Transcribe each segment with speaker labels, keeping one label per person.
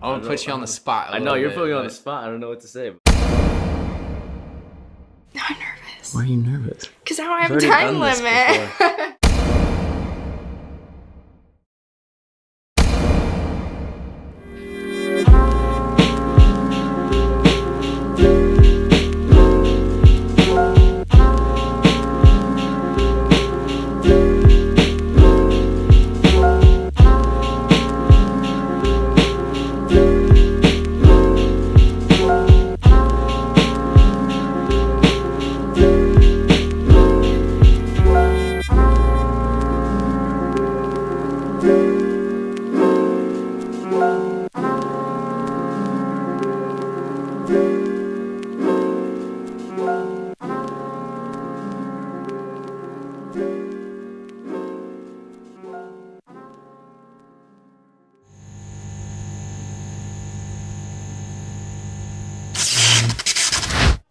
Speaker 1: I'm gonna put you on the spot.
Speaker 2: I know you're putting me on the spot. I don't know what to say.
Speaker 3: I'm nervous.
Speaker 2: Why are you nervous?
Speaker 3: Because I don't have a
Speaker 2: You've already
Speaker 3: time
Speaker 2: done this
Speaker 3: limit.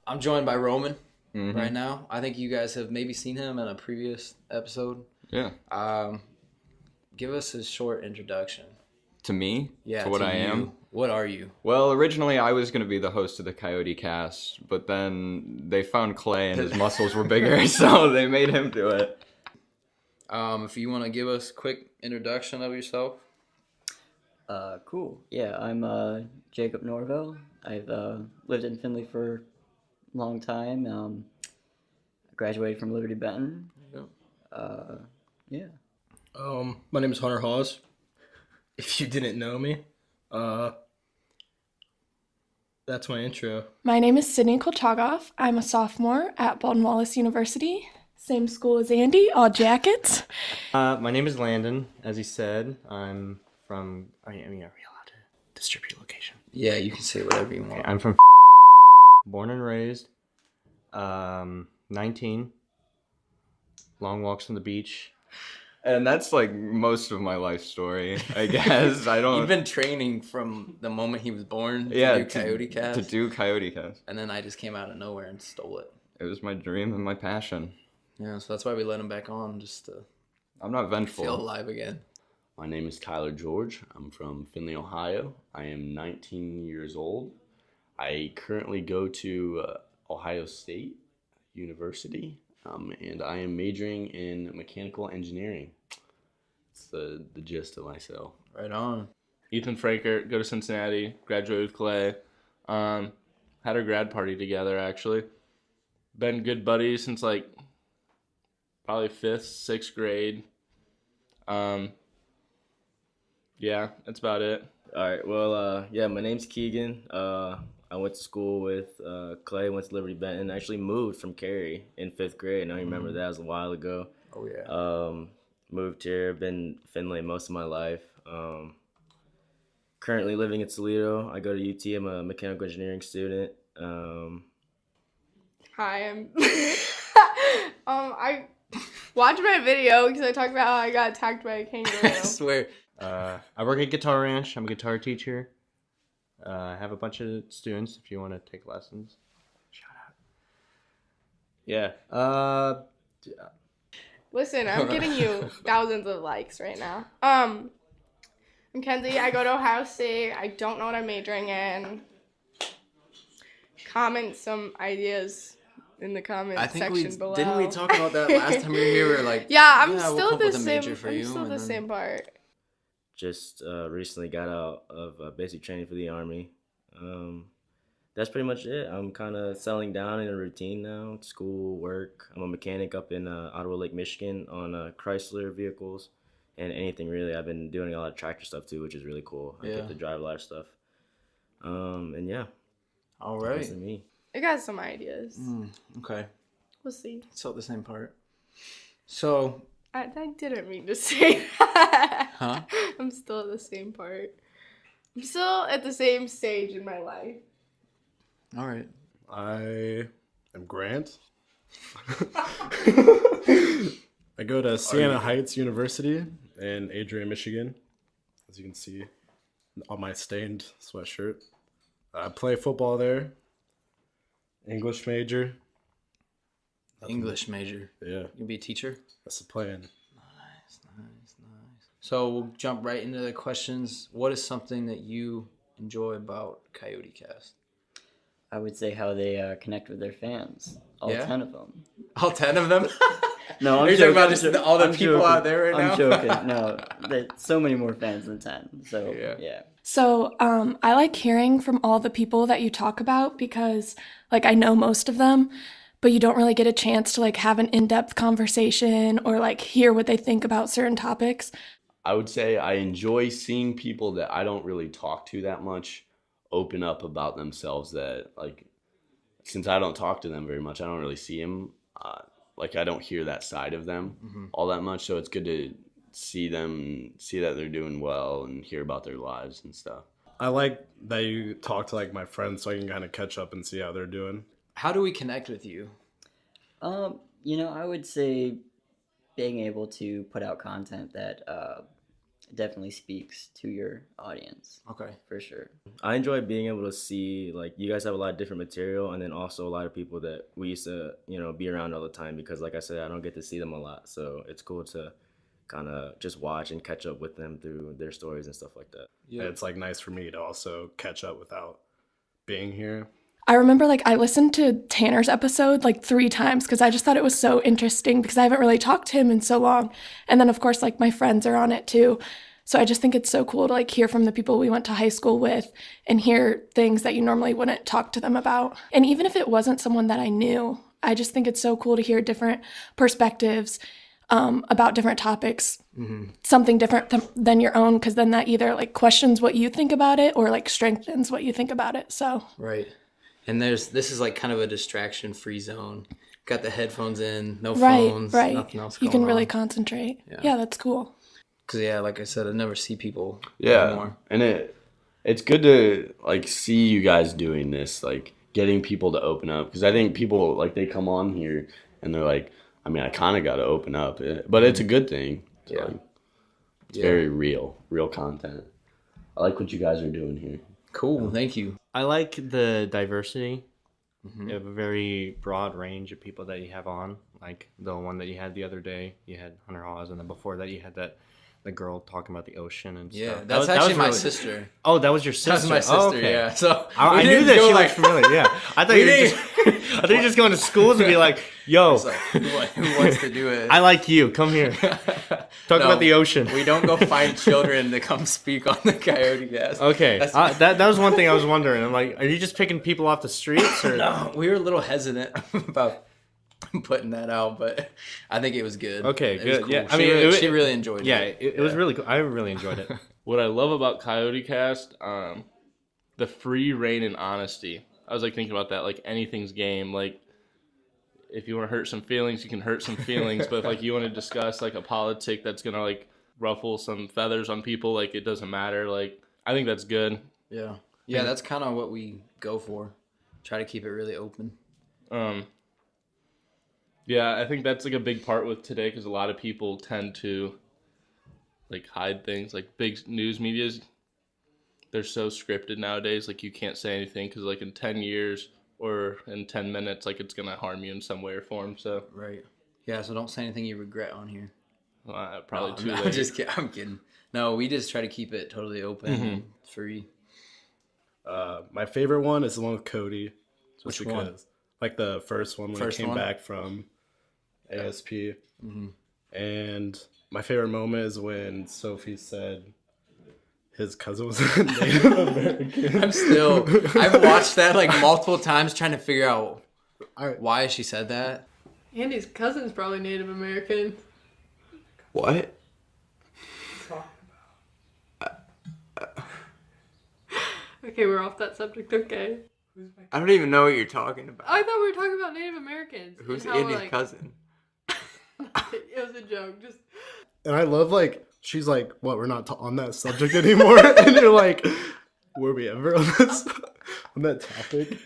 Speaker 1: I'm joined by Roman right now. I think you guys have maybe seen him in a previous episode.
Speaker 2: Yeah.
Speaker 1: Give us a short introduction.
Speaker 2: To me?
Speaker 1: Yeah.
Speaker 2: To what I am?
Speaker 1: What are you?
Speaker 2: Well, originally I was going to be the host of the CoyoteCast, but then they found Clay and his muscles were bigger, so they made him do it.
Speaker 1: If you want to give us a quick introduction of yourself.
Speaker 4: Cool. Yeah, I'm Jacob Norville. I've lived in Findlay for a long time. Graduated from Liberty Benton. Yeah.
Speaker 5: My name is Hunter Hawes. If you didn't know me, that's my intro.
Speaker 3: My name is Sydney Kolchagoff. I'm a sophomore at Baldwin Wallace University. Same school as Andy, all jackets.
Speaker 6: My name is Landon, as he said. I'm from... are we allowed to distribute location?
Speaker 1: Yeah, you can say whatever you want.
Speaker 6: Okay, I'm from born and raised. 19. Long walks on the beach.
Speaker 2: And that's like most of my life story, I guess. I don't...
Speaker 1: You've been training from the moment he was born to do CoyoteCast.
Speaker 2: To do CoyoteCast.
Speaker 1: And then I just came out of nowhere and stole it.
Speaker 2: It was my dream and my passion.
Speaker 1: Yeah, so that's why we let him back on, just to
Speaker 2: I'm not vengeful.
Speaker 1: feel alive again.
Speaker 7: My name is Tyler George. I'm from Findlay, Ohio. I am 19 years old. I currently go to Ohio State University, and I am majoring in mechanical engineering. It's the gist of myself.
Speaker 1: Right on.
Speaker 8: Ethan Fraker, go to Cincinnati, graduate with Clay. Had our grad party together, actually. Been good buddies since, like, probably 5th, 6th grade. Yeah, that's about it.
Speaker 2: All right, well, my name's Keegan. I went to school with Clay, went to Liberty Benton. I actually moved from Cary in 5th grade. I know you remember that. It was a while ago.
Speaker 1: Oh, yeah.
Speaker 2: Moved here, been Findlay most of my life. Currently living in Toledo. I go to UT. I'm a mechanical engineering student.
Speaker 3: Hi, I'm... I watched my video because I talked about how I got attacked by a kangaroo.
Speaker 1: I swear.
Speaker 6: I work at Guitar Ranch. I'm a guitar teacher. I have a bunch of students if you want to take lessons. Shout out. Yeah.
Speaker 3: Listen, I'm getting you thousands of likes right now. I'm Kenzie. I go to Ohio State. I don't know what I'm majoring in. Comment some ideas in the comment section below.
Speaker 1: Didn't we talk about that last time we were here? We were like,
Speaker 3: yeah, I'm
Speaker 1: we'll
Speaker 3: still
Speaker 1: come
Speaker 3: the
Speaker 1: up with a
Speaker 3: same.
Speaker 1: major for
Speaker 3: I'm
Speaker 1: you,
Speaker 3: still
Speaker 1: and
Speaker 3: the
Speaker 1: then-
Speaker 3: same part.
Speaker 2: Just recently got out of basic training for the Army. That's pretty much it. I'm kind of settling down in a routine now. School, work. I'm a mechanic up in Ottawa Lake, Michigan on Chrysler vehicles and anything really. I've been doing a lot of tractor stuff too, which is really cool. I get to drive a lot of stuff. And yeah.
Speaker 1: All right.
Speaker 2: That's me.
Speaker 3: I got some ideas.
Speaker 1: Okay.
Speaker 3: We'll see.
Speaker 1: Still the same part. So.
Speaker 3: I didn't mean to say that.
Speaker 1: Huh?
Speaker 3: I'm still at the same part. I'm still at the same stage in my life.
Speaker 1: All right.
Speaker 5: I am Grant. I go to Siena Heights University in Adrian, Michigan. As you can see on my stained sweatshirt. I play football there. English major.
Speaker 1: English major.
Speaker 5: Yeah,
Speaker 1: You'll be a teacher?
Speaker 5: that's the plan.
Speaker 1: Nice. So we'll jump right into the questions. What is something that you enjoy about Coyote Cast?
Speaker 4: I would say how they connect with their fans. All
Speaker 1: Yeah?
Speaker 4: 10 of them.
Speaker 1: All 10 of them?
Speaker 4: No,
Speaker 1: Are
Speaker 4: I'm
Speaker 1: you talking
Speaker 4: joking.
Speaker 1: about
Speaker 4: I'm
Speaker 1: just
Speaker 4: jo-
Speaker 1: all the
Speaker 4: I'm
Speaker 1: people
Speaker 4: joking.
Speaker 1: out there right now?
Speaker 4: I'm joking. No, there's so many more fans than 10. So,
Speaker 1: Yeah.
Speaker 4: yeah.
Speaker 9: So I like hearing from all the people that you talk about because, like, I know most of them, but you don't really get a chance to, like, have an in-depth conversation or, like, hear what they think about certain topics.
Speaker 7: I would say I enjoy seeing people that I don't really talk to that much open up about themselves. That, like, since I don't talk to them very much, I don't really see them. Like, I don't hear that side of them all that much. So it's good to see that they're doing well and hear about their lives and stuff.
Speaker 5: I like that you talk to like my friends so I can kind of catch up and see how they're doing.
Speaker 1: How do we connect with you?
Speaker 4: I would say being able to put out content that definitely speaks to your audience.
Speaker 1: Okay.
Speaker 4: For sure.
Speaker 2: I enjoy being able to see, like, you guys have a lot of different material, and then also a lot of people that we used to, be around all the time, because like I said, I don't get to see them a lot. So it's cool to kind of just watch and catch up with them through their stories and stuff like that.
Speaker 5: Yeah, it's like nice for me to also catch up without being here.
Speaker 9: I remember, like, I listened to Tanner's episode, like, 3 times because I just thought it was so interesting because I haven't really talked to him in so long. And then, of course, like, my friends are on it too. So I just think it's so cool to, like, hear from the people we went to high school with and hear things that you normally wouldn't talk to them about. And even if it wasn't someone that I knew, I just think it's so cool to hear different perspectives about different topics, something different than your own, because then that either, like, questions what you think about it or, like, strengthens what you think about it. So
Speaker 1: Right. And this is like kind of a distraction-free zone. Got the headphones in, no
Speaker 9: right,
Speaker 1: phones,
Speaker 9: right.
Speaker 1: nothing else
Speaker 9: You
Speaker 1: going
Speaker 9: can really
Speaker 1: on.
Speaker 9: concentrate.
Speaker 1: Yeah.
Speaker 9: Yeah, that's cool.
Speaker 1: Because, yeah, like I said, I never see people
Speaker 7: Yeah,
Speaker 1: anymore.
Speaker 7: and it's good to, like, see you guys doing this, like, getting people to open up, because I think people, like, they come on here and they're like, I mean, I kind of got to open up, but it's a good thing. So,
Speaker 1: Yeah.
Speaker 7: like, it's very real content. I like what you guys are doing here.
Speaker 1: Cool, thank you.
Speaker 6: I like the diversity. You have a very broad range of people that you have on. Like the one that you had the other day, you had Hunter Hawes, and then before that you had the girl talking about the ocean and
Speaker 1: Yeah,
Speaker 6: stuff.
Speaker 1: that's
Speaker 6: that
Speaker 1: actually
Speaker 6: was
Speaker 1: my
Speaker 6: really-
Speaker 1: sister.
Speaker 6: Oh, that was your sister.
Speaker 1: That's my sister,
Speaker 6: Oh, okay.
Speaker 1: yeah. So
Speaker 6: I
Speaker 1: we
Speaker 6: knew
Speaker 1: didn't
Speaker 6: that
Speaker 1: go
Speaker 6: she
Speaker 1: like,
Speaker 6: was familiar. Yeah, I thought
Speaker 1: We
Speaker 6: you were
Speaker 1: didn't-
Speaker 6: just. I thought you were just going to schools and be like, "Yo,
Speaker 1: It's like, who wants to do it?
Speaker 6: I like you. Come here. Talk
Speaker 1: No,
Speaker 6: about the ocean."
Speaker 1: We don't go find children to come speak on the Coyote Cast.
Speaker 6: Okay,
Speaker 1: That's-
Speaker 6: that was one thing I was wondering. I'm like, are you just picking people off the streets or?
Speaker 1: No, we were a little hesitant about putting that out, but I think it was good.
Speaker 6: Okay,
Speaker 1: It was
Speaker 6: good.
Speaker 1: cool.
Speaker 6: Yeah,
Speaker 1: She really enjoyed
Speaker 6: Yeah,
Speaker 1: it.
Speaker 6: it was really cool. I really enjoyed it.
Speaker 8: What I love about Coyote Cast, the free reign and honesty. I was like thinking about that, like anything's game. Like if you want to hurt some feelings, you can hurt some feelings. But if like you want to discuss like a politic that's gonna like ruffle some feathers on people, like it doesn't matter. Like I think that's good.
Speaker 1: Yeah. Yeah, that's kind of what we go for. Try to keep it really open.
Speaker 8: Yeah, I think that's like a big part with today because a lot of people tend to like hide things. Like big news medias, they're so scripted nowadays. Like you can't say anything because like in 10 years or in 10 minutes, like it's gonna harm you in some way or form. So
Speaker 1: Right. Yeah, so don't say anything you regret on here.
Speaker 8: probably too
Speaker 1: I'm
Speaker 8: late.
Speaker 1: just kidding. I'm kidding. No, we just try to keep it totally open and free.
Speaker 5: My favorite one is the one with Cody. Just
Speaker 1: Which one?
Speaker 5: because, like the first one when
Speaker 1: First
Speaker 5: he came
Speaker 1: one?
Speaker 5: back from ASP. And my favorite moment is when Sophie said his cousin was a Native American.
Speaker 1: I've watched that like multiple times trying to figure out why she said that.
Speaker 3: Andy's cousin's probably Native American.
Speaker 7: What?
Speaker 3: Okay, we're off that subject. Okay.
Speaker 10: I don't even know what you're talking about.
Speaker 3: I thought we were talking about Native Americans.
Speaker 10: Who's
Speaker 3: and how,
Speaker 10: Andy's
Speaker 3: like,
Speaker 10: cousin?
Speaker 3: It was a joke. Just
Speaker 5: And I love, like, she's like, what, we're not on that subject anymore? And you're like, were we ever on this, on that topic?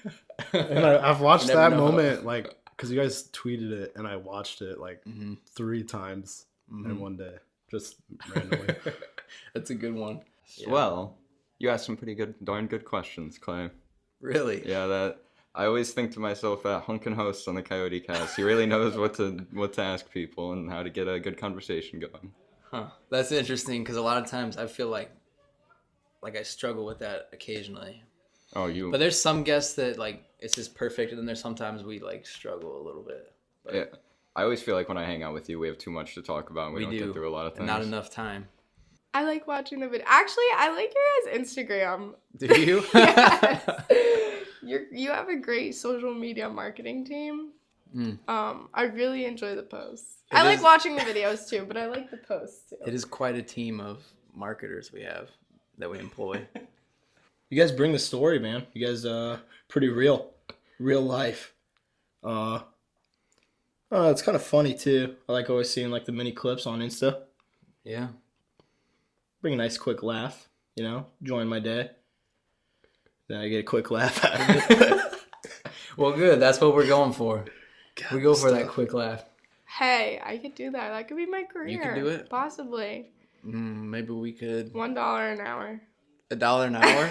Speaker 5: And I've watched
Speaker 1: Never
Speaker 5: that
Speaker 1: know.
Speaker 5: moment, like, because you guys tweeted it, and I watched it, like, 3 times in one day, just randomly.
Speaker 1: That's a good one.
Speaker 10: Well, you asked some darn good questions, Clay.
Speaker 1: Really?
Speaker 10: Yeah, that I always think to myself that Hunkin' host on the Coyote Cast. He really knows what to ask people and how to get a good conversation going.
Speaker 1: Huh. That's interesting because a lot of times I feel like like I struggle with that occasionally.
Speaker 10: Oh, you.
Speaker 1: But there's some guests that like it's just perfect, and then there's sometimes we like struggle a little bit. But
Speaker 10: Yeah. I always feel like when I hang out with you, we have too much to talk about. And we don't
Speaker 1: do.
Speaker 10: get through a lot of
Speaker 1: and
Speaker 10: things.
Speaker 1: not enough time.
Speaker 3: I like watching the video. Actually, I like your guys' Instagram.
Speaker 1: Do you?
Speaker 3: Yes. You have a great social media marketing team. I really enjoy the posts. I like watching the videos too, but I like the posts too.
Speaker 1: It is quite a team of marketers we have that we employ.
Speaker 11: You guys bring the story, man. You guys pretty real life. It's kind of funny too. I like always seeing like the mini clips on Insta.
Speaker 1: Yeah.
Speaker 11: Bring a nice quick laugh, join my day. Then I get a quick laugh out of it.
Speaker 1: Well, good. That's what we're going for. We go for that quick laugh.
Speaker 3: Hey, I could do that. That could be my career.
Speaker 1: You could do it?
Speaker 3: Possibly.
Speaker 1: Maybe we could.
Speaker 3: $1 an hour.
Speaker 1: $1 an hour?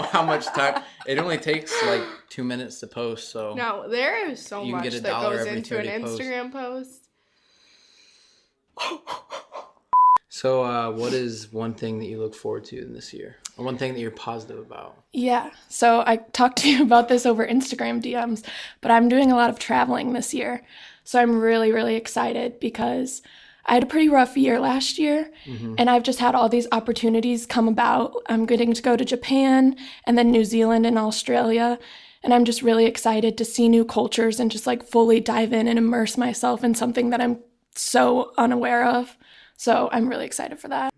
Speaker 1: How much time? It only takes like 2 minutes to post, so.
Speaker 3: No, there is so
Speaker 1: You can
Speaker 3: much
Speaker 1: get
Speaker 3: that
Speaker 1: $1
Speaker 3: goes
Speaker 1: every
Speaker 3: into an
Speaker 1: 30 posts.
Speaker 3: Instagram post.
Speaker 1: So, what is one thing that you look forward to in this year? Or one thing that you're positive about?
Speaker 9: Yeah, so I talked to you about this over Instagram DMs, but I'm doing a lot of traveling this year. So I'm really, really excited because I had a pretty rough year last year, and I've just had all these opportunities come about. I'm getting to go to Japan and then New Zealand and Australia, and I'm just really excited to see new cultures and just like fully dive in and immerse myself in something that I'm so unaware of. So I'm really excited for that.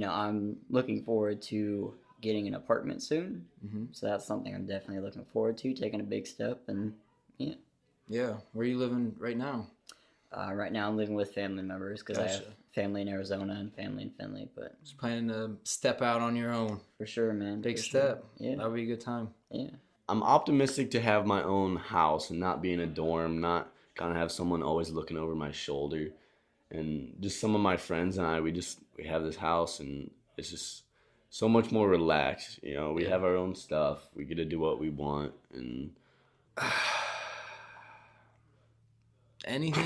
Speaker 4: I'm looking forward to getting an apartment soon. So that's something I'm definitely looking forward to, taking a big step. And yeah.
Speaker 1: Yeah. Where are you living right now?
Speaker 4: Right now I'm living with family members because I have
Speaker 1: Gotcha.
Speaker 4: family in Arizona and family in Finley. But
Speaker 1: Just planning to step out on your own.
Speaker 4: for sure, man.
Speaker 1: Big
Speaker 4: for sure.
Speaker 1: step.
Speaker 4: Yeah.
Speaker 1: That would be a good time.
Speaker 4: Yeah.
Speaker 7: I'm optimistic to have my own house and not be in a dorm, not kind of have someone always looking over my shoulder. And just some of my friends and I, we have this house, and it's just so much more relaxed. We have our own stuff. We get to do what we want, and
Speaker 1: Anything?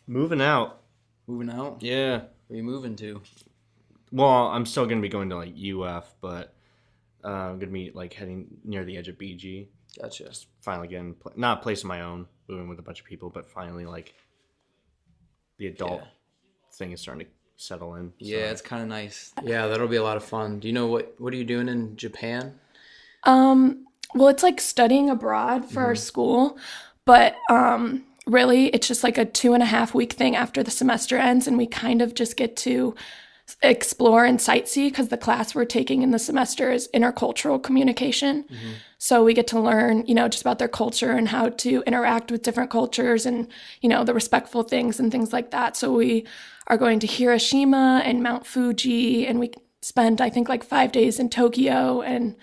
Speaker 6: Moving out.
Speaker 1: Moving out?
Speaker 6: Yeah.
Speaker 1: Where are you moving to?
Speaker 6: Well, I'm still gonna be going to like UF, but I'm gonna be like heading near the edge of BG.
Speaker 1: Gotcha.
Speaker 6: Finally getting not a place of my own, moving with a bunch of people, but finally like the adult thing is starting to settle in.
Speaker 1: Yeah, it's kind of nice. Yeah, that'll be a lot of fun. Do you know what are you doing in Japan?
Speaker 9: Well, it's like studying abroad for our school, but really it's just like a 2.5 week thing after the semester ends, and we kind of just get to explore and sightsee because the class we're taking in the semester is intercultural communication. So we get to learn, just about their culture and how to interact with different cultures and, the respectful things and things like that. So we are going to Hiroshima and Mount Fuji, and we spend, I think, like 5 days in Tokyo. And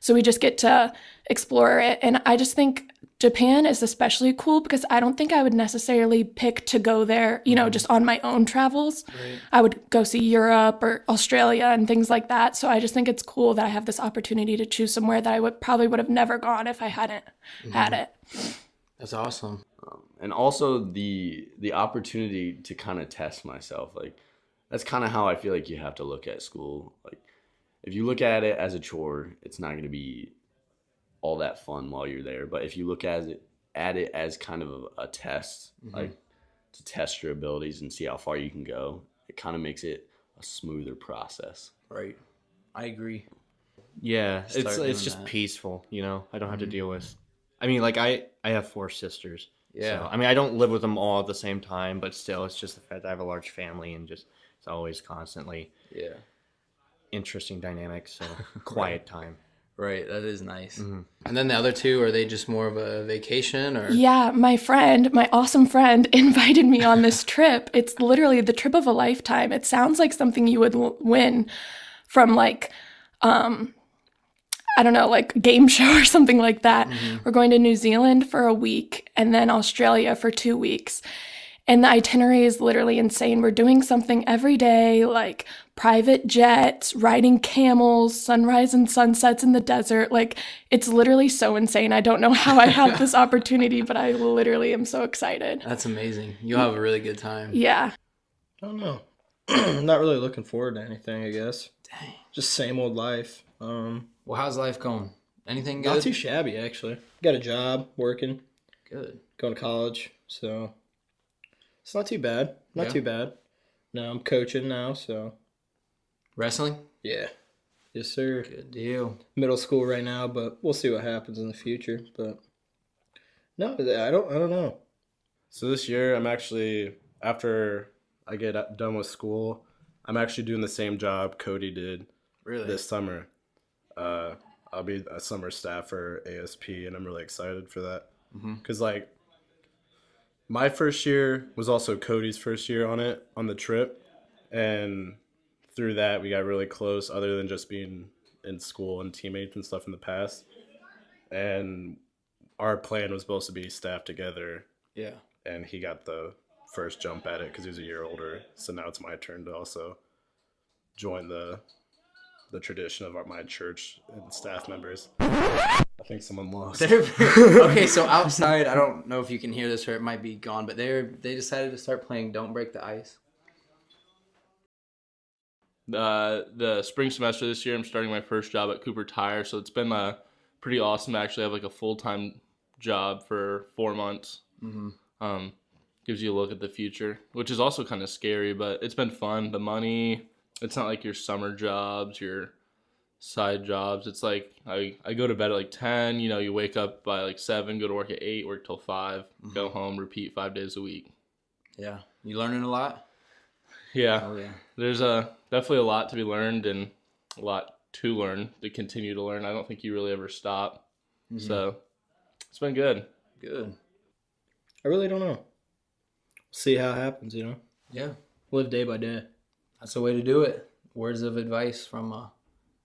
Speaker 9: so we just get to explore it. And I just think Japan is especially cool because I don't think I would necessarily pick to go there, just on my own travels.
Speaker 1: Right.
Speaker 9: I would go see Europe or Australia and things like that. So I just think it's cool that I have this opportunity to choose somewhere that I would have never gone if I hadn't had it.
Speaker 1: That's awesome.
Speaker 7: and also the opportunity to kind of test myself. Like that's kind of how I feel like you have to look at school. Like if you look at it as a chore, it's not going to be all that fun while you're there. But if you look at it as kind of a test, like to test your abilities and see how far you can go, it kind of makes it a smoother process.
Speaker 1: Right. I agree.
Speaker 6: Yeah,
Speaker 1: Start doing
Speaker 6: it's just
Speaker 1: that.
Speaker 6: peaceful, you know. I don't have to deal with. I mean, like I have 4 sisters.
Speaker 1: Yeah.
Speaker 6: So, I mean, I don't live with them all at the same time, but still, it's just the fact that I have a large family and just it's always constantly
Speaker 1: Yeah.
Speaker 6: interesting dynamics. So quiet time.
Speaker 1: Right. That is nice. And then the other two, are they just more of a vacation or?
Speaker 9: Yeah, my awesome friend, invited me on this trip. It's literally the trip of a lifetime. It sounds like something you would win from like, I don't know, like a game show or something like that. We're going to New Zealand for a week and then Australia for 2 weeks. And the itinerary is literally insane. We're doing something every day, like private jets, riding camels, sunrise and sunsets in the desert. Like, it's literally so insane. I don't know how I have this opportunity, but I literally am so excited.
Speaker 1: That's amazing. You'll have a really good time.
Speaker 9: Yeah.
Speaker 11: I don't know. Not really looking forward to anything, I guess.
Speaker 1: Dang.
Speaker 11: Just same old life.
Speaker 1: Well, how's life going? Anything good?
Speaker 11: Not too shabby, actually. Got a job, working,
Speaker 1: Good.
Speaker 11: going to college, so it's not too bad. Not
Speaker 1: Yeah.
Speaker 11: too bad. No, I'm coaching now, so
Speaker 1: Wrestling?
Speaker 11: yeah. Yes, sir.
Speaker 1: Good deal.
Speaker 11: Middle school right now, but we'll see what happens in the future. But no, I don't know.
Speaker 5: So this year, I'm actually, after I get done with school, I'm actually doing the same job Cody did
Speaker 1: Really?
Speaker 5: this summer. I'll be a summer staff for ASP, and I'm really excited for that. Because, like, my first year was also Cody's first year on the trip. And through that, we got really close, other than just being in school and teammates and stuff in the past. And our plan was supposed to be staff together.
Speaker 1: Yeah.
Speaker 5: And he got the first jump at it because he was a year older. So now it's my turn to also join the tradition of my church and staff members. I think someone lost.
Speaker 1: Okay, so outside, I don't know if you can hear this or it might be gone, but they decided to start playing Don't Break the Ice.
Speaker 8: The spring semester this year, I'm starting my first job at Cooper Tire, so it's been pretty awesome to actually have like a full-time job for 4 months. Gives you a look at the future, which is also kind of scary, but it's been fun. The money, it's not like your summer jobs, your side jobs. It's like I go to bed at like 10, you wake up by like 7, go to work at 8, work till 5, go home, repeat 5 days a week.
Speaker 1: Yeah. You learning a lot?
Speaker 8: Yeah.
Speaker 1: Oh, yeah.
Speaker 8: There's definitely a lot to be learned and a lot to learn, to continue to learn. I don't think you really ever stop. So it's been good.
Speaker 1: Good.
Speaker 11: I really don't know. See how it happens,
Speaker 1: Yeah.
Speaker 11: Live day by day.
Speaker 1: That's the way to do it. Words of advice from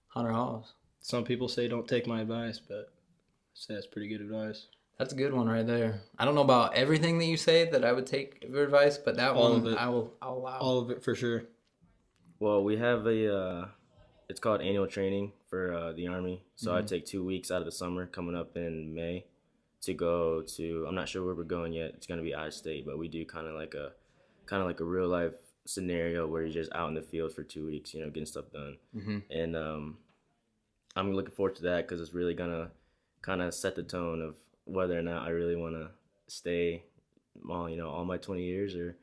Speaker 1: Hunter Hawes.
Speaker 11: Some people say don't take my advice, but I say that's pretty good advice.
Speaker 1: That's a good one right there. I don't know about everything that you say that I would take your advice, but that
Speaker 11: All
Speaker 1: one
Speaker 11: of it.
Speaker 1: I'll allow.
Speaker 11: All of it for sure.
Speaker 2: Well, we have it's called annual training for the Army. So I take 2 weeks out of the summer coming up in May to go to, I'm not sure where we're going yet. It's going to be out of state, but we do kind of like a real life scenario where you're just out in the field for 2 weeks, getting stuff done. And I'm looking forward to that because it's really going to kind of set the tone of whether or not I really want to stay all my 20 years or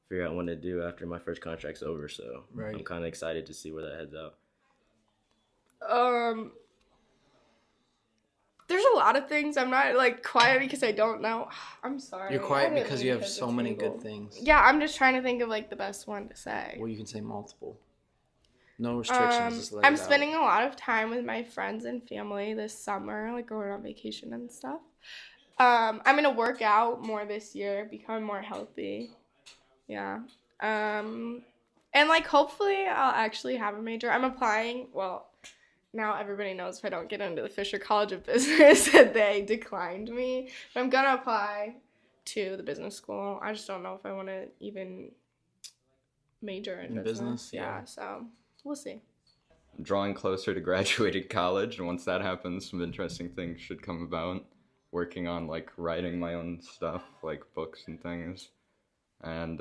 Speaker 2: figure out what to do after my first contract's over. So
Speaker 1: Right.
Speaker 2: I'm kind of excited to see where that heads out.
Speaker 3: There's a lot of things. I'm not like quiet because I don't know. I'm sorry.
Speaker 1: You're quiet
Speaker 3: I didn't
Speaker 1: because
Speaker 3: mean
Speaker 1: you
Speaker 3: to
Speaker 1: have
Speaker 3: hit
Speaker 1: so
Speaker 3: the
Speaker 1: many
Speaker 3: table.
Speaker 1: good things.
Speaker 3: Yeah, I'm just trying to think of like the best one to say.
Speaker 1: Well, you can say multiple. No restrictions. Just let
Speaker 3: I'm
Speaker 1: it out.
Speaker 3: spending a lot of time with my friends and family this summer, like going on vacation and stuff. I'm gonna work out more this year, become more healthy. Yeah. And like hopefully I'll actually have a major. I'm applying. Well, now everybody knows if I don't get into the Fisher College of Business that they declined me. But I'm gonna apply to the business school. I just don't know if I want to even major in business.
Speaker 1: Yeah.
Speaker 3: So we'll see.
Speaker 10: I'm drawing closer to graduating college, and once that happens, some interesting things should come about. Working on like writing my own stuff, like books and things, and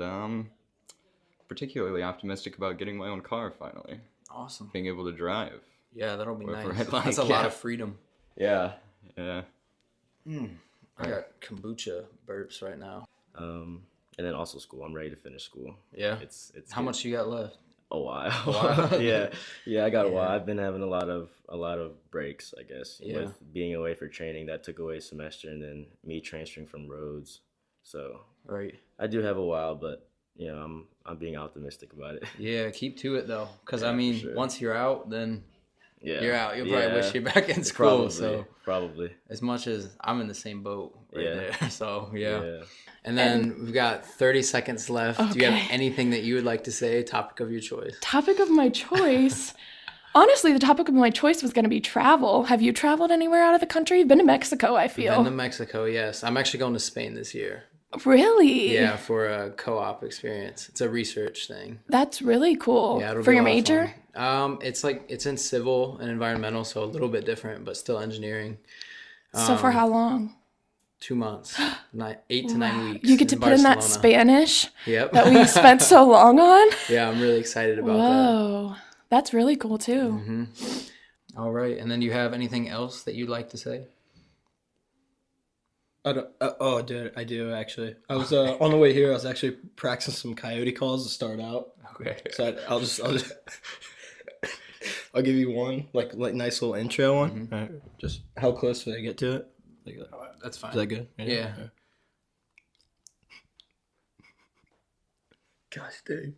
Speaker 10: particularly optimistic about getting my own car finally.
Speaker 1: Awesome.
Speaker 10: Being able to drive.
Speaker 1: Yeah, that'll be
Speaker 10: Wherever
Speaker 1: nice.
Speaker 10: I'd like,
Speaker 1: That's a
Speaker 10: yeah.
Speaker 1: lot of freedom.
Speaker 10: Yeah.
Speaker 1: I got kombucha burps right now.
Speaker 2: And then also school. I'm ready to finish school.
Speaker 1: Yeah.
Speaker 2: It's
Speaker 1: How
Speaker 2: good.
Speaker 1: much you got left?
Speaker 2: A while.
Speaker 1: while?
Speaker 2: yeah, I got a while.
Speaker 1: Yeah.
Speaker 2: I've been having a lot of breaks, I guess,
Speaker 1: Yeah.
Speaker 2: with being away for training. That took away a semester, and then me transferring from Rhodes. So
Speaker 1: Right.
Speaker 2: I do have a while, but I'm being optimistic about it.
Speaker 1: Yeah, keep to it though, because
Speaker 2: Yeah,
Speaker 1: I mean,
Speaker 2: for sure.
Speaker 1: once you're out, then
Speaker 2: Yeah,
Speaker 1: you're out. You'll probably wish you're back in school.
Speaker 2: Probably,
Speaker 1: So
Speaker 2: probably.
Speaker 1: as much as I'm in the same boat right
Speaker 2: Yeah.
Speaker 1: there. So yeah.
Speaker 2: Yeah.
Speaker 1: And then we've got 30 seconds left. Do you have
Speaker 9: Okay.
Speaker 1: anything that you would like to say? Topic of your choice.
Speaker 9: Topic of my choice. Honestly, the topic of my choice was going to be travel. Have you traveled anywhere out of the country? You've been to Mexico, I feel.
Speaker 1: Been to Mexico, yes. I'm actually going to Spain this year.
Speaker 9: Really?
Speaker 1: Yeah, for a co-op experience. It's a research thing.
Speaker 9: That's really cool.
Speaker 1: Yeah, it'll
Speaker 9: For
Speaker 1: be
Speaker 9: your
Speaker 1: a lot of
Speaker 9: major?
Speaker 1: fun. It's in civil and environmental, so a little bit different, but still engineering.
Speaker 9: So for how long?
Speaker 1: 2 months, 8 to 9 weeks.
Speaker 9: You get to put in that
Speaker 1: Barcelona.
Speaker 9: Spanish
Speaker 1: Yep.
Speaker 9: that we spent so long on?
Speaker 1: Yeah, I'm really excited about
Speaker 9: Whoa. That's really cool too.
Speaker 1: that. All right, and then you have anything else that you'd like to say?
Speaker 11: I don't, oh, dude, I do actually. I was on the way here. I was actually practicing some coyote calls to start out.
Speaker 1: Okay.
Speaker 11: So I'll just I'll give you one like nice little intro one. All right. Just how close did I get to it? Like,
Speaker 1: That's fine.
Speaker 11: is that good?
Speaker 1: Yeah.
Speaker 11: Gosh dang.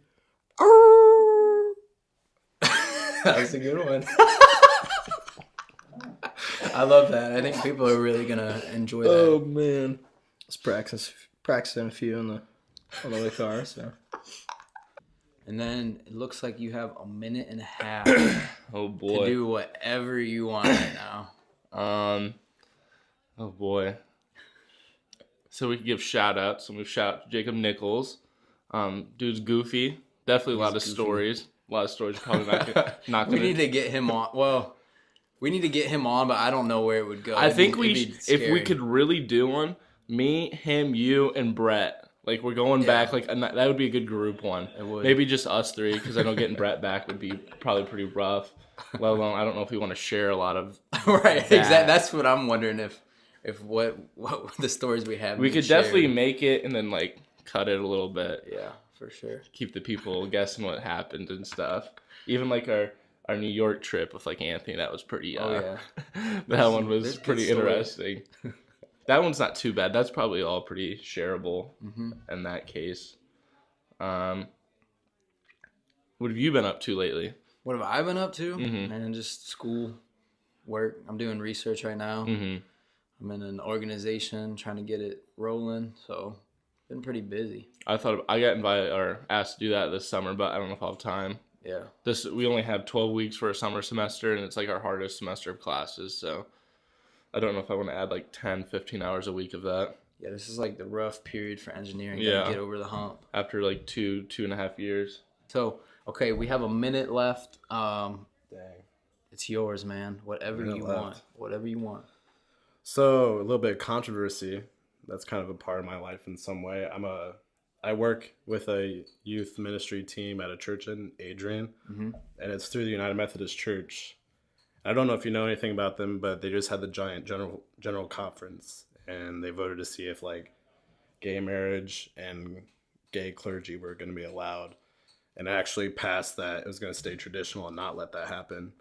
Speaker 1: That was a good one. I love that. I think people are really gonna enjoy that.
Speaker 11: Oh man, I was practicing a few on the way car. So
Speaker 1: And then it looks like you have a minute and a half
Speaker 8: Oh
Speaker 1: to
Speaker 8: boy.
Speaker 1: do whatever you want right now.
Speaker 8: Oh boy. So we can give shout outs. So we shout out Jacob Nichols. Dude's goofy. Definitely a lot of stories. A lot of stories. Probably not
Speaker 1: We
Speaker 8: gonna.
Speaker 1: need to get him on. Well, we need to get him on, but I don't know where it would go.
Speaker 8: I think
Speaker 1: It'd be
Speaker 8: if we
Speaker 1: scary.
Speaker 8: could really do one, me, him, you, and Brett. Like we're going back. Like and that would be a good group one.
Speaker 1: It would.
Speaker 8: Maybe just us three, because I know getting Brett back would be probably pretty rough. Let alone, I don't know if we want to share a lot of.
Speaker 1: Right,
Speaker 8: that.
Speaker 1: exactly. That's what I'm wondering if what the stories we have.
Speaker 8: We
Speaker 1: be
Speaker 8: could
Speaker 1: shared.
Speaker 8: definitely make it and then like cut it a little bit.
Speaker 1: Yeah, for sure.
Speaker 8: Keep the people guessing what happened and stuff. Even like our New York trip with like Anthony, that was pretty.
Speaker 1: Oh yeah.
Speaker 8: That one was
Speaker 1: there's good
Speaker 8: pretty
Speaker 1: stories.
Speaker 8: interesting. That one's not too bad. That's probably all pretty shareable
Speaker 1: Mm-hmm.
Speaker 8: in that case. What have you been up to lately?
Speaker 1: What have I been up to?
Speaker 8: Mhm.
Speaker 1: Man, just school, work. I'm doing research right now.
Speaker 8: Mm-hmm.
Speaker 1: I'm in an organization trying to get it rolling, so been pretty busy.
Speaker 8: I thought I got invited or asked to do that this summer, but I don't know if I'll have time.
Speaker 1: Yeah.
Speaker 8: We only have 12 weeks for a summer semester, and it's like our hardest semester of classes, so I don't know if I want to add like 10, 15 hours a week of that
Speaker 1: Yeah, this is like the rough period for engineering.
Speaker 8: Yeah.
Speaker 1: Gotta get over the hump.
Speaker 8: after like two and a half years.
Speaker 1: So, okay, we have a minute left.
Speaker 5: Dang.
Speaker 1: It's yours, man. Whatever
Speaker 5: Minute
Speaker 1: you
Speaker 5: left.
Speaker 1: want. Whatever you want.
Speaker 5: So a little bit of controversy. That's kind of a part of my life in some way. I work with a youth ministry team at a church in Adrian, and it's through the United Methodist Church. I don't know if you know anything about them, but they just had the giant general conference, and they voted to see if like gay marriage and gay clergy were going to be allowed, and actually passed that it was going to stay traditional and not let that happen.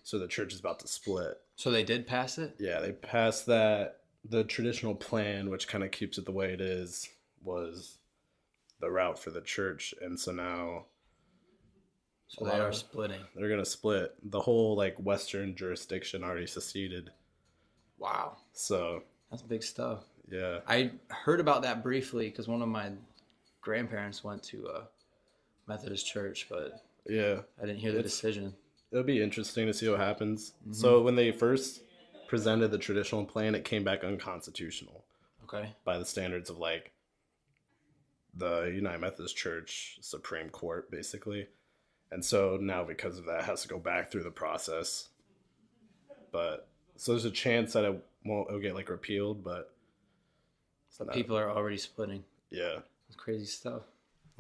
Speaker 5: So the church is about to split.
Speaker 1: So they did pass it?
Speaker 5: Yeah, they passed that. The traditional plan, which kind of keeps it the way it is, was the route for the church, and so now
Speaker 1: So they are splitting.
Speaker 5: they're gonna split. The whole like Western jurisdiction already seceded.
Speaker 1: Wow.
Speaker 5: So
Speaker 1: That's big stuff.
Speaker 5: yeah,
Speaker 1: I heard about that briefly because one of my grandparents went to a Methodist church, but
Speaker 5: yeah,
Speaker 1: I didn't hear the
Speaker 5: It's-
Speaker 1: decision.
Speaker 5: it'll be interesting to see what happens. So when they first presented the traditional plan, it came back unconstitutional
Speaker 1: Okay.
Speaker 5: by the standards of like the United Methodist Church Supreme Court, basically. And so now because of that, it has to go back through the process. But so there's a chance that it'll get like repealed, but
Speaker 1: So people are already splitting.
Speaker 5: yeah,
Speaker 1: It's crazy stuff.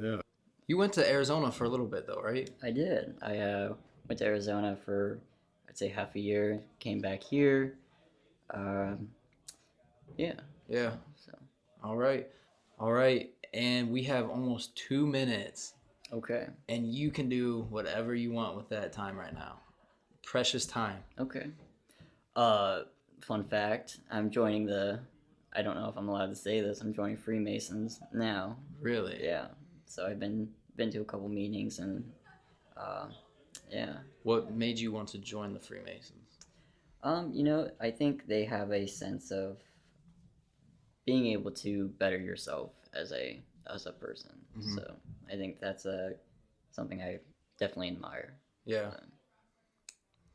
Speaker 5: yeah.
Speaker 1: You went to Arizona for a little bit though, right?
Speaker 4: I did. I went to Arizona for, I'd say, half a year. Came back here. Yeah.
Speaker 1: Yeah.
Speaker 4: So
Speaker 1: All right. All right. And we have almost 2 minutes,
Speaker 4: okay.
Speaker 1: and you can do whatever you want with that time right now. Precious time.
Speaker 4: Okay. Fun fact: I'm joining the. I don't know if I'm allowed to say this. I'm joining Freemasons now.
Speaker 1: Really?
Speaker 4: Yeah. So I've been to a couple meetings and, yeah.
Speaker 1: What made you want to join the Freemasons?
Speaker 4: I think they have a sense of being able to better yourself as a person. So I think that's something I definitely admire.
Speaker 1: Yeah.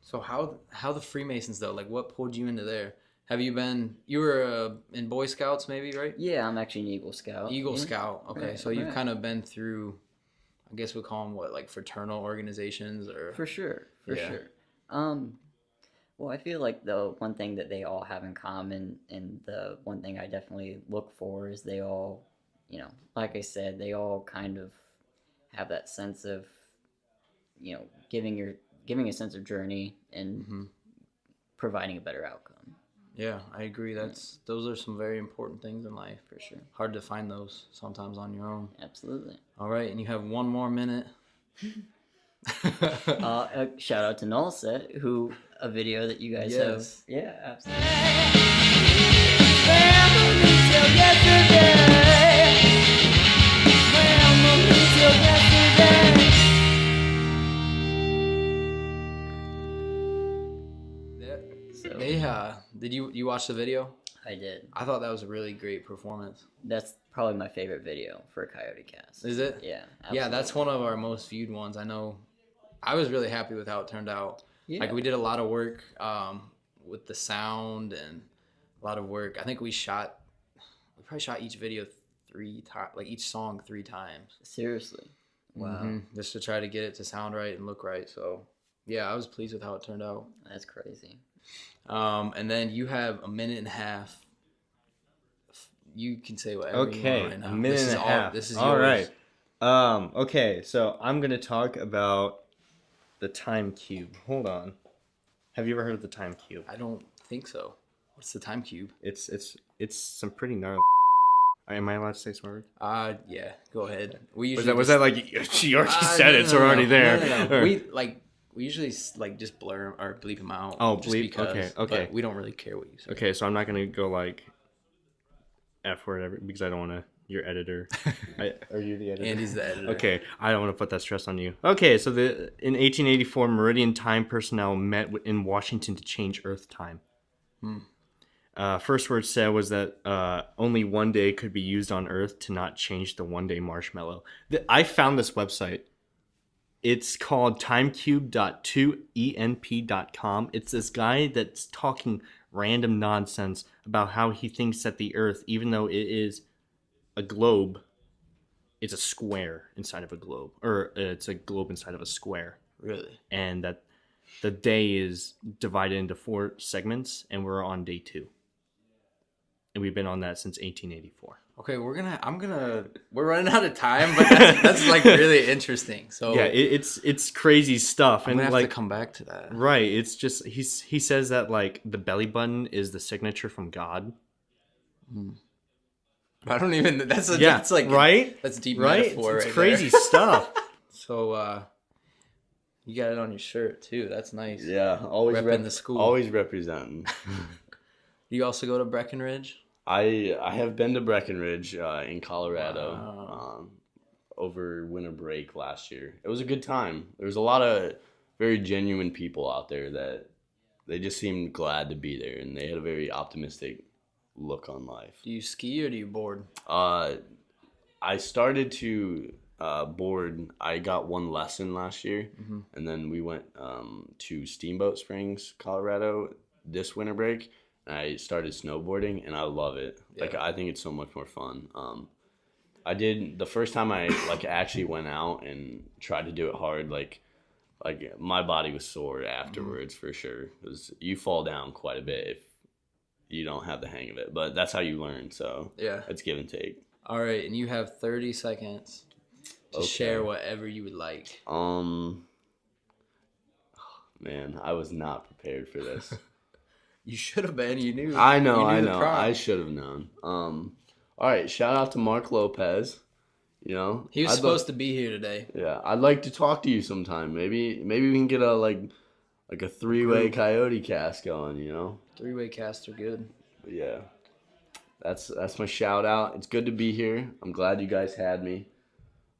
Speaker 1: So how the Freemasons though? Like, what pulled you into there? Have you been? You were in Boy Scouts, maybe, right?
Speaker 4: Yeah, I'm actually an Eagle Scout.
Speaker 1: Eagle
Speaker 4: Yeah.
Speaker 1: Scout. Okay,
Speaker 4: Right,
Speaker 1: so you've
Speaker 4: right.
Speaker 1: kind of been through. I guess we call them what, like fraternal organizations, or
Speaker 4: For sure, for
Speaker 1: Yeah.
Speaker 4: sure. Well, I feel like the one thing that they all have in common, and the one thing I definitely look for, is they all, like I said, they all kind of have that sense of, giving a sense of journey and
Speaker 1: Mhm.
Speaker 4: providing a better outcome.
Speaker 1: Yeah, I agree. Those are some very important things in life.
Speaker 4: For sure.
Speaker 1: Hard to find those sometimes on your own.
Speaker 4: Absolutely.
Speaker 1: All right, and you have one more minute.
Speaker 4: Shout out to Nullset, who a video that you guys
Speaker 1: Yes.
Speaker 4: have. Yeah, absolutely. So
Speaker 1: Did you watch the video?
Speaker 4: I did.
Speaker 1: I thought that was a really great performance.
Speaker 4: That's probably my favorite video for a CoyoteCast.
Speaker 1: Is it?
Speaker 4: Yeah.
Speaker 1: Yeah, that's
Speaker 4: absolutely.
Speaker 1: one of our most viewed ones. I know. I was really happy with how it turned out.
Speaker 4: Yeah.
Speaker 1: Like we did a lot of work with the sound and a lot of work. I think we probably shot each video 3 times, like each song 3 times.
Speaker 4: Seriously. Wow.
Speaker 1: Just to try to get it to sound right and look right. So yeah, I was pleased with how it turned out.
Speaker 4: That's crazy.
Speaker 1: And then you have a minute and a half. You can say whatever you
Speaker 6: Okay,
Speaker 1: want right now.
Speaker 6: a minute and a half.
Speaker 1: This is
Speaker 6: all
Speaker 1: yours.
Speaker 6: right. Okay, so I'm gonna talk about the time cube. Hold on. Have you ever heard of the time cube?
Speaker 1: I don't think so. What's the time cube?
Speaker 6: It's some pretty gnarly. Am I allowed to say swear word?
Speaker 1: Yeah. Go ahead. We
Speaker 6: Was
Speaker 1: usually
Speaker 6: that like she already said it? So we're already there.
Speaker 1: No.
Speaker 6: Or-
Speaker 1: We usually like just blur 'em or bleep them out.
Speaker 6: Oh,
Speaker 1: just
Speaker 6: bleep?
Speaker 1: because,
Speaker 6: Okay.
Speaker 1: But we don't really care what you say.
Speaker 6: Okay, so I'm not gonna go like F word because I don't want to. Your editor. Are you the editor?
Speaker 1: Andy's the editor.
Speaker 6: Okay, I don't want to put that stress on you. Okay, so in 1884, Meridian Time personnel met in Washington to change Earth time. First word said was that only one day could be used on Earth to not change the one-day marshmallow. I found this website. It's called timecube.2enp.com. It's this guy that's talking random nonsense about how he thinks that the Earth, even though it is a globe, it's a square inside of a globe, or it's a globe inside of a square.
Speaker 1: Really?
Speaker 6: And that the day is divided into 4 segments, and we're on day 2. And we've been on that since 1884.
Speaker 1: Okay, we're running out of time, but that's like really interesting. So
Speaker 6: Yeah, it's crazy stuff.
Speaker 1: I'm
Speaker 6: And
Speaker 1: gonna have
Speaker 6: like
Speaker 1: to come back to that.
Speaker 6: right, it's just he says that like the belly button is the signature from God.
Speaker 1: I don't even. That's like
Speaker 6: right.
Speaker 1: That's deep
Speaker 6: Right,
Speaker 1: metaphor.
Speaker 6: it's
Speaker 1: right
Speaker 6: crazy
Speaker 1: there.
Speaker 6: stuff.
Speaker 1: So you got it on your shirt too. That's nice.
Speaker 7: Yeah, always
Speaker 1: Repping the school.
Speaker 7: Always representing.
Speaker 1: You also go to Breckenridge?
Speaker 7: I have been to Breckenridge in Colorado
Speaker 1: Wow.
Speaker 7: over winter break last year. It was a good time. There was a lot of very genuine people out there that they just seemed glad to be there, and they had a very optimistic look on life.
Speaker 1: Do you ski or do you board?
Speaker 7: I started to board. I got one lesson last year, and then we went to Steamboat Springs, Colorado this winter break. And I started snowboarding, and I love it. Like,
Speaker 1: Yeah.
Speaker 7: I think it's so much more fun. I did the first time I like actually went out and tried to do it hard. Like my body was sore afterwards for sure, because you fall down quite a bit if you don't have the hang of it. But that's how you learn. So
Speaker 1: Yeah.
Speaker 7: it's give and take.
Speaker 1: All right, and you have 30 seconds to
Speaker 7: Okay.
Speaker 1: share whatever you would like.
Speaker 7: Man, I was not prepared for this.
Speaker 1: You should have been. You knew.
Speaker 7: I know.
Speaker 1: You knew the prompt.
Speaker 7: I should have known. All right, shout out to Mark Lopez. You know,
Speaker 1: He was supposed to be here today.
Speaker 7: Yeah, I'd like to talk to you sometime. Maybe we can get a like a 3-way Coyote cast going. You know.
Speaker 1: 3-way cast are good.
Speaker 7: But yeah, that's my shout out. It's good to be here. I'm glad you guys had me.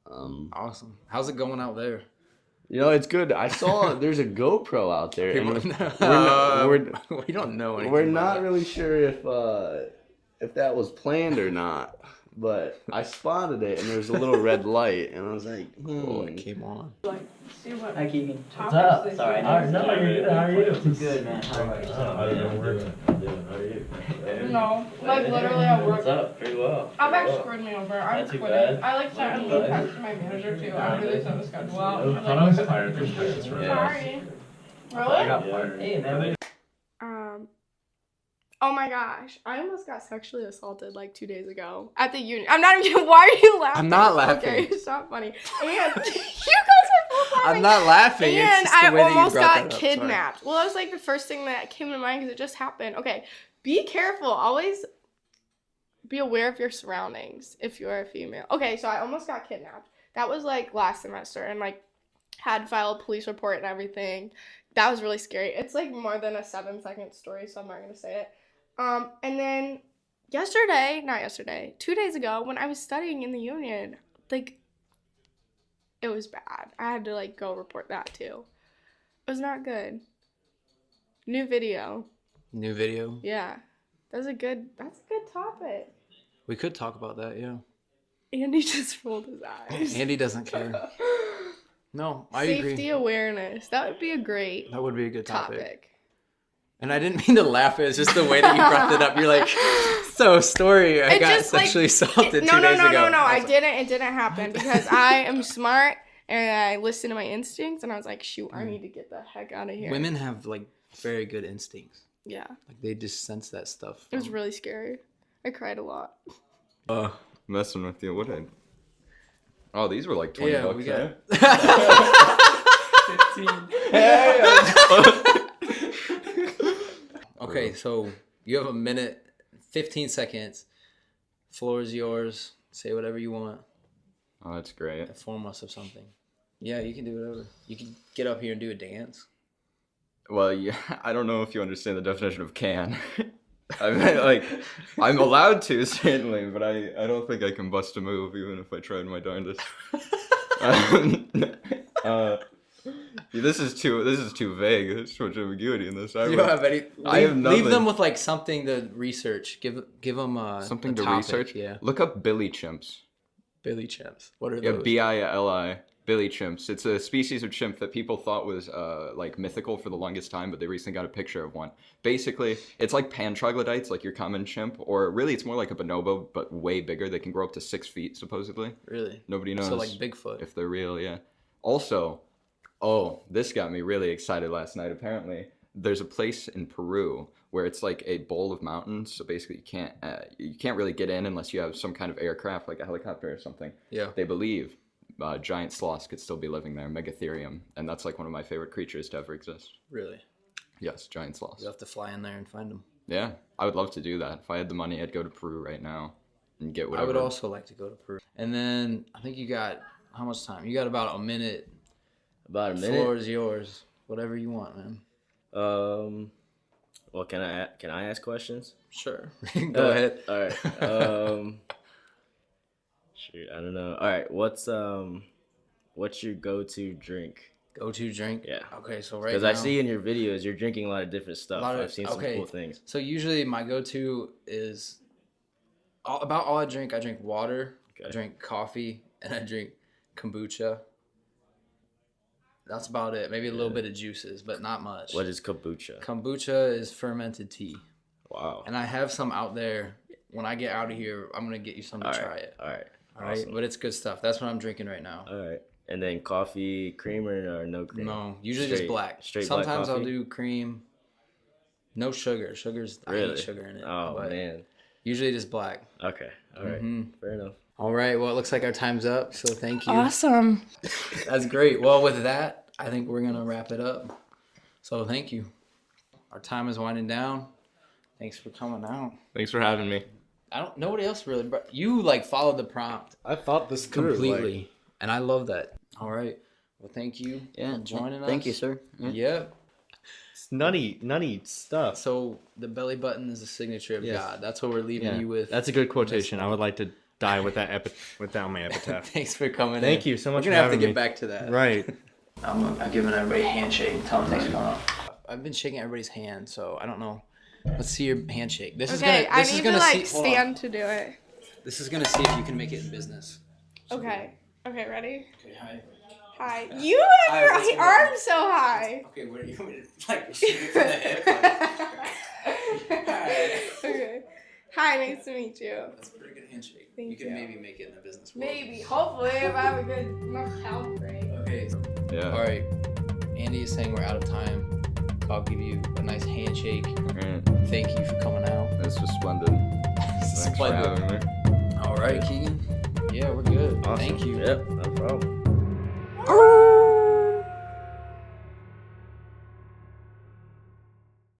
Speaker 1: Awesome. How's it going out there?
Speaker 7: You know, it's good. I saw there's a GoPro out there, and
Speaker 1: We don't know anything.
Speaker 7: we're
Speaker 1: about
Speaker 7: not
Speaker 1: that.
Speaker 7: really sure if that was planned or not. But I spotted it, and there's a little red light, and I was like,
Speaker 1: Oh, it came on.
Speaker 3: See what
Speaker 4: Hi, Keegan.
Speaker 3: What's up?
Speaker 4: Sorry.
Speaker 11: No, you're good. How are you?
Speaker 4: Good, man. How are you?
Speaker 11: How are you?
Speaker 3: No, like literally at work.
Speaker 11: What's up? Pretty well.
Speaker 3: I'm actually screwing me over. I'm
Speaker 11: Not too
Speaker 3: quitting.
Speaker 11: bad.
Speaker 3: I like sent a new text to my manager too after they sent the schedule out.
Speaker 11: I thought I was fired from this.
Speaker 3: Sorry.
Speaker 11: I
Speaker 3: Really?
Speaker 11: got fired. Hey, man.
Speaker 3: Oh my gosh, I almost got sexually assaulted like 2 days ago at the union. I'm not even. Why are you laughing?
Speaker 1: I'm not laughing.
Speaker 3: Okay, it's not funny. And you guys are both laughing.
Speaker 1: I'm not laughing.
Speaker 3: And
Speaker 1: it's just the
Speaker 3: I
Speaker 1: way that you
Speaker 3: almost
Speaker 1: brought
Speaker 3: got
Speaker 1: that up. Sorry.
Speaker 3: kidnapped. Well, that was like the first thing that came to mind because it just happened. Okay, be careful. Always be aware of your surroundings if you're a female. Okay, so I almost got kidnapped. That was like last semester, and like had to file a police report and everything. That was really scary. It's like more than a 7-second story, so I'm not gonna say it. And then 2 days ago, when I was studying in the union, like, it was bad. I had to, like, go report that, too. It was not good. New video.
Speaker 1: New video.
Speaker 3: Yeah. That's a good topic.
Speaker 1: We could talk about that, yeah.
Speaker 3: Andy just rolled his eyes.
Speaker 1: Andy doesn't care. No, I
Speaker 3: Safety
Speaker 1: agree.
Speaker 3: awareness. That would be a great
Speaker 1: That would be a good topic.
Speaker 3: topic.
Speaker 1: And I didn't mean to laugh. It's just the way that you brought it up. You're like, so story. I
Speaker 3: It
Speaker 1: got
Speaker 3: just, like,
Speaker 1: sexually assaulted 2 days
Speaker 3: No,
Speaker 1: ago.
Speaker 3: I didn't. It didn't happen because I am smart and I listen to my instincts. And I was like, shoot, I need to get the heck out of here.
Speaker 1: Women have like very good instincts.
Speaker 3: Yeah.
Speaker 1: Like they just sense that stuff.
Speaker 3: It was really scary. I cried a lot.
Speaker 10: Messing with you. What did? Oh, these were like 20
Speaker 1: Yeah,
Speaker 10: bucks.
Speaker 1: we got. Okay, so you have a minute, 15 seconds. Floor is yours. Say whatever you want.
Speaker 10: Oh, that's great.
Speaker 1: Inform us of something. Yeah, you can do whatever. You can get up here and do a dance.
Speaker 10: Well, yeah, I don't know if you understand the definition of can. I mean, like, I'm allowed to, certainly, but I don't think I can bust a move, even if I tried my darndest. This is too vague. There's too much ambiguity in this.
Speaker 1: You don't have any.
Speaker 10: I have nothing.
Speaker 1: Leave them with like something to research. Give them
Speaker 10: Something
Speaker 1: a
Speaker 10: to
Speaker 1: topic.
Speaker 10: research?
Speaker 1: Yeah.
Speaker 10: Look up billy chimps.
Speaker 1: Billy chimps. What are
Speaker 10: Yeah,
Speaker 1: those?
Speaker 10: Bili. Billy chimps. It's a species of chimp that people thought was like mythical for the longest time, but they recently got a picture of one. Basically, it's like pan troglodytes, like your common chimp, or really it's more like a bonobo, but way bigger. They can grow up to 6 feet, supposedly.
Speaker 1: Really?
Speaker 10: Nobody knows.
Speaker 1: So like Bigfoot.
Speaker 10: If they're real, yeah. Also, this got me really excited last night. Apparently, there's a place in Peru where it's like a bowl of mountains. So basically, you can't really get in unless you have some kind of aircraft, like a helicopter or something.
Speaker 1: Yeah.
Speaker 10: They believe giant sloths could still be living there, Megatherium, and that's like one of my favorite creatures to ever exist.
Speaker 1: Really?
Speaker 10: Yes, giant sloths.
Speaker 1: You have to fly in there and find them.
Speaker 10: Yeah, I would love to do that. If I had the money, I'd go to Peru right now and get whatever.
Speaker 1: I would also like to go to Peru. And then I think you got how much time? You got about a minute.
Speaker 2: About a
Speaker 1: The
Speaker 2: minute.
Speaker 1: floor is yours. Whatever you want, man.
Speaker 2: Well, can I ask questions?
Speaker 1: Sure. Go ahead.
Speaker 2: All right. Shoot, I don't know. All right, what's your go-to drink?
Speaker 1: Go-to drink?
Speaker 2: Yeah.
Speaker 1: Okay, so right
Speaker 2: Because
Speaker 1: now.
Speaker 2: I see in your videos you're drinking a lot of different stuff. I've seen some
Speaker 1: okay.
Speaker 2: cool things.
Speaker 1: So usually my go-to is about all I drink. I drink water, I drink coffee, and I drink kombucha. That's about it. Maybe a little bit of juices, but not much.
Speaker 2: What is kombucha?
Speaker 1: Kombucha is fermented tea.
Speaker 2: Wow.
Speaker 1: And I have some out there. When I get out of here, I'm gonna get you some to try it.
Speaker 2: All right.
Speaker 1: All right,
Speaker 2: Awesome.
Speaker 1: but it's good stuff. That's what I'm drinking right now.
Speaker 2: All right. And then coffee, creamer, or no cream?
Speaker 1: No, usually just black.
Speaker 2: Straight
Speaker 1: Sometimes
Speaker 2: black
Speaker 1: I'll
Speaker 2: coffee?
Speaker 1: do cream. No sugar. I
Speaker 2: Really?
Speaker 1: hate sugar in it.
Speaker 2: Oh,
Speaker 1: but
Speaker 2: man.
Speaker 1: Usually just black.
Speaker 2: Okay. All right. Fair enough.
Speaker 1: All right. Well, it looks like our time's up. So thank you.
Speaker 9: Awesome.
Speaker 1: That's great. Well, with that, I think we're gonna wrap it up. So thank you. Our time is winding down. Thanks for coming out.
Speaker 8: Thanks for having me.
Speaker 1: Nobody else really, but you like followed the prompt
Speaker 5: I thought this through,
Speaker 1: completely,
Speaker 5: like-
Speaker 1: and I love that. All right. Well, thank you for joining us.
Speaker 4: Thank you, sir. Yeah.
Speaker 1: Yep.
Speaker 5: It's nutty stuff.
Speaker 1: So the belly button is a signature of
Speaker 6: Yes.
Speaker 1: God. That's what we're leaving
Speaker 6: Yeah,
Speaker 1: you with.
Speaker 6: that's a good quotation. I would like to die with that with that on my epitaph.
Speaker 1: Thanks for coming.
Speaker 6: Thank
Speaker 1: in.
Speaker 6: you so much
Speaker 1: We're gonna
Speaker 6: for
Speaker 1: have to
Speaker 6: having
Speaker 1: get
Speaker 6: me.
Speaker 1: back to that.
Speaker 6: Right.
Speaker 1: I'm giving everybody a handshake. Tell them thanks for coming. I've been shaking everybody's hand, so I don't know. Let's see your handshake. This is
Speaker 3: Okay,
Speaker 1: gonna.
Speaker 3: I
Speaker 1: This is
Speaker 3: need
Speaker 1: gonna
Speaker 3: to like
Speaker 1: see, hold on.
Speaker 3: stand to do it.
Speaker 1: This is gonna see if you can make it in business.
Speaker 3: Okay. Okay, ready?
Speaker 1: Okay, hi.
Speaker 3: Hi. You have your arm so high.
Speaker 1: Okay, what do you want me to like shoot it from the hip?
Speaker 3: Okay. Hi, nice to meet you.
Speaker 1: That's a pretty good handshake.
Speaker 3: Thank
Speaker 1: you can
Speaker 3: you.
Speaker 1: maybe make it in the business world.
Speaker 3: Maybe. Hopefully, if I have a good enough health break.
Speaker 1: Okay.
Speaker 10: Yeah.
Speaker 1: All right. Andy is saying we're out of time. So I'll give you a nice handshake.
Speaker 10: Alright.
Speaker 1: Thank you for coming out.
Speaker 10: This was splendid. Thanks for
Speaker 1: Splendid.
Speaker 10: having me.
Speaker 1: All right, Keegan. Yeah, we're good.
Speaker 2: Awesome.
Speaker 1: Thank you.
Speaker 2: Yep, no problem.